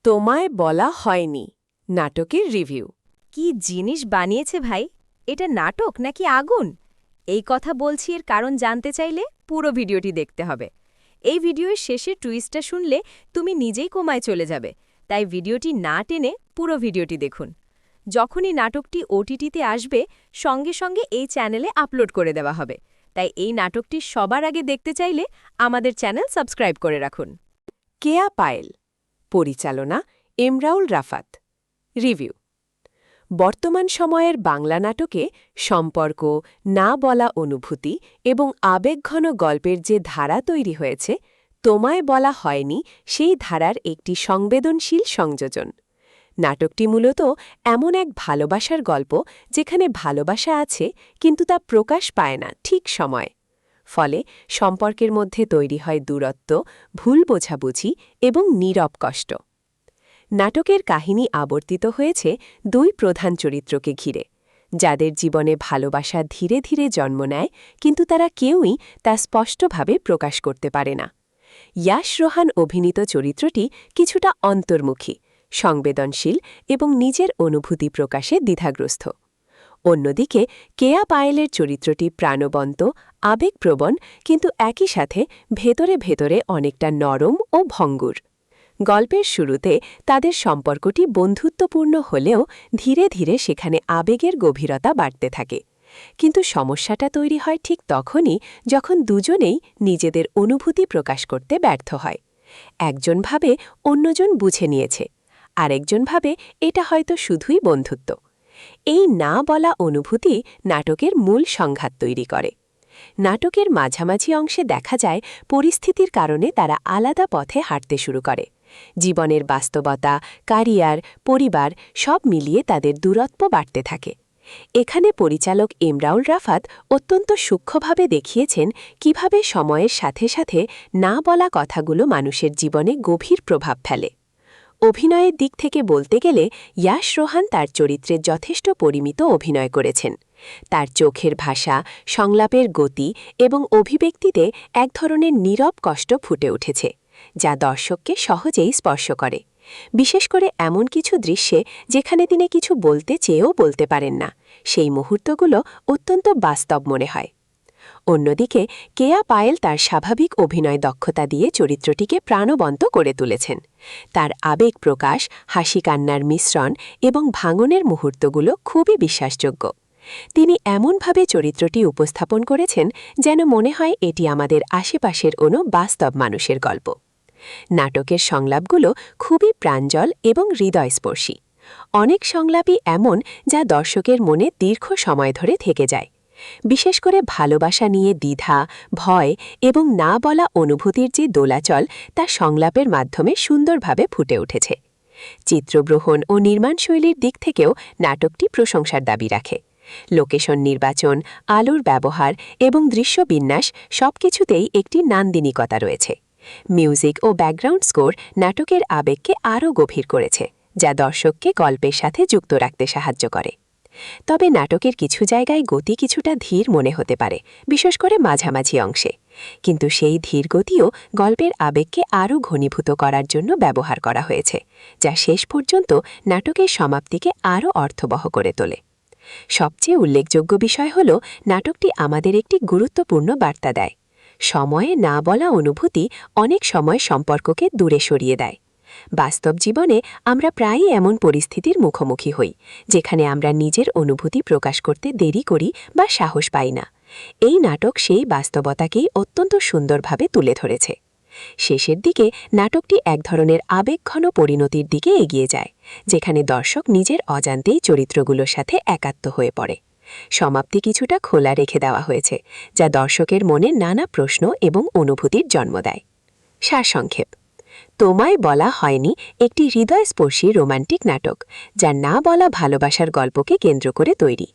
তোমায় বলা হয়নি নাটকের রিভিউ। কি জিনিস বানিয়েছে ভাই! এটা নাটক নাকি আগুন? এই কথা বলছি, এর কারণ জানতে চাইলে পুরো ভিডিওটি দেখতে হবে। এই ভিডিওর শেষে টুইস্টটা শুনলে তুমি নিজেই কোমায় চলে যাবে, তাই ভিডিওটি না টেনে পুরো ভিডিওটি দেখুন। যখনই নাটকটি ওটিটিতে আসবে সঙ্গে সঙ্গে এই চ্যানেলে আপলোড করে দেওয়া হবে, তাই এই নাটকটি সবার আগে দেখতে চাইলে আমাদের চ্যানেল সাবস্ক্রাইব করে রাখুন। কেয়া পায়েল, পরিচালনা এমরাউল রাফাত। রিভিউ। বর্তমান সময়ের বাংলা নাটকে সম্পর্ক, না বলা অনুভূতি এবং আবেগঘন গল্পের যে ধারা তৈরি হয়েছে, তোমায় বলা হয়নি সেই ধারার একটি সংবেদনশীল সংযোজন। নাটকটি মূলত এমন এক ভালোবাসার গল্প যেখানে ভালোবাসা আছে কিন্তু তা প্রকাশ পায় না ঠিক সময়। ফলে সম্পর্কের মধ্যে তৈরি হয় দূরত্ব, ভুল বোঝাবুঝি এবং নীরব কষ্ট। নাটকের কাহিনী আবর্তিত হয়েছে দুই প্রধান চরিত্রকে ঘিরে, যাদের জীবনে ভালোবাসা ধীরে ধীরে জন্ম নেয় কিন্তু তারা কেউই তা স্পষ্টভাবে প্রকাশ করতে পারে না। ইয়াশ রোহান অভিনীত চরিত্রটি কিছুটা অন্তর্মুখী, সংবেদনশীল এবং নিজের অনুভূতি প্রকাশে দ্বিধাগ্রস্ত। অন্যদিকে কেয়া পায়েলের চরিত্রটি প্রাণবন্ত, আবেগপ্রবণ কিন্তু একই সাথে ভেতরে ভেতরে অনেকটা নরম ও ভঙ্গুর। গল্পের শুরুতে তাদের সম্পর্কটি বন্ধুত্বপূর্ণ হলেও ধীরে ধীরে সেখানে আবেগের গভীরতা বাড়তে থাকে। কিন্তু সমস্যাটা তৈরি হয় ঠিক তখনই যখন দুজনেই নিজেদের অনুভূতি প্রকাশ করতে ব্যর্থ হয়। একজন ভাবে অন্যজন বুঝে নিয়েছে, আরেকজন ভাবে এটা হয়তো শুধুই বন্ধুত্ব। এই না বলা অনুভূতি নাটকের মূল সংঘাত তৈরি করে। নাটকের মাঝামাঝি অংশে দেখা যায় পরিস্থিতির কারণে তারা আলাদা পথে হাঁটতে শুরু করে। জীবনের বাস্তবতা, ক্যারিয়ার, পরিবার সব মিলিয়ে তাদের দূরত্ব বাড়তে থাকে। এখানে পরিচালক এমরাউল রাফাত অত্যন্ত সূক্ষ্মভাবে দেখিয়েছেন কিভাবে সময়ের সাথে সাথে না বলা কথাগুলো মানুষের জীবনে গভীর প্রভাব ফেলে। অভিনয়ের দিক থেকে বলতে গেলে ইয়াশ রোহান তার চরিত্রে যথেষ্ট পরিমিত অভিনয় করেছেন। তার চোখের ভাষা, সংলাপের গতি এবং অভিব্যক্তিতে এক ধরনের নীরব কষ্ট ফুটে উঠেছে, যা দর্শককে সহজেই স্পর্শ করে। বিশেষ করে এমন কিছু দৃশ্যে যেখানে তিনি কিছু বলতে চেয়েও বলতে পারেন না, সেই মুহূর্তগুলো অত্যন্ত বাস্তব মনে হয়। অন্যদিকে কেয়া পায়েল তার স্বাভাবিক অভিনয় দক্ষতা দিয়ে চরিত্রটিকে প্রাণবন্ত করে তুলেছেন। তার আবেগ প্রকাশ, হাসি কান্নার মিশ্রণ এবং ভাঙনের মুহূর্তগুলো খুবই বিশ্বাসযোগ্য। তিনি এমনভাবে চরিত্রটি উপস্থাপন করেছেন যেন মনে হয় এটি আমাদের আশেপাশের কোনো বাস্তব মানুষের গল্প। নাটকের সংলাপগুলো খুবই প্রাঞ্জল এবং হৃদয়স্পর্শী। অনেক সংলাপই এমন যা দর্শকের মনে দীর্ঘ সময় ধরে থেকে যায়। বিশেষ করে ভালোবাসা নিয়ে দ্বিধা, ভয় এবং না বলা অনুভূতির যে দোলাচল তা সংলাপের মাধ্যমে সুন্দরভাবে ফুটে উঠেছে। চিত্রগ্রহণ ও নির্মাণশৈলীর দিক থেকেও নাটকটি প্রশংসার দাবি রাখে। লোকেশন নির্বাচন, আলোর ব্যবহার এবং দৃশ্যবিন্যাস সবকিছুতেই একটি নান্দনিকতা রয়েছে। মিউজিক ও ব্যাকগ্রাউন্ড স্কোর নাটকের আবেগকে আরও গভীর করেছে, যা দর্শককে গল্পের সাথে যুক্ত রাখতে সাহায্য করে। তবে নাটকের কিছু জায়গায় গতি কিছুটা ধীর মনে হতে পারে, বিশেষ করে মাঝামাঝি অংশে। কিন্তু সেই ধীর গতিও গল্পের আবেগকে আরও ঘনীভূত করার জন্য ব্যবহার করা হয়েছে, যা শেষ পর্যন্ত নাটকের সমাপ্তিকে আরও অর্থবহ করে তোলে। সবচেয়ে উল্লেখযোগ্য বিষয় হল নাটকটি আমাদের একটি গুরুত্বপূর্ণ বার্তা দেয়। সময়ে না বলা অনুভূতি অনেক সময় সম্পর্ককে দূরে সরিয়ে দেয়। বাস্তব জীবনে আমরা প্রায়ই এমন পরিস্থিতির মুখোমুখি হই যেখানে আমরা নিজের অনুভূতি প্রকাশ করতে দেরি করি বা সাহস পাই না। এই নাটক সেই বাস্তবতাকেই অত্যন্ত সুন্দরভাবে তুলে ধরেছে। শেষের দিকে নাটকটি এক ধরনের আবেগঘন পরিণতির দিকে এগিয়ে যায়, যেখানে দর্শক নিজের অজান্তেই চরিত্রগুলোর সাথে একাত্ম হয়ে পড়ে। সমাপ্তি কিছুটা খোলা রেখে দেওয়া হয়েছে, যা দর্শকের মনে নানা প্রশ্ন এবং অনুভূতির জন্ম দেয়। সারসংক্ষেপ: তোমায় বলা হয়নি একটি হৃদয়স্পর্শী রোমান্টিক নাটক, যা না বলা ভালোবাসার গল্পকে কেন্দ্র করে তৈরি।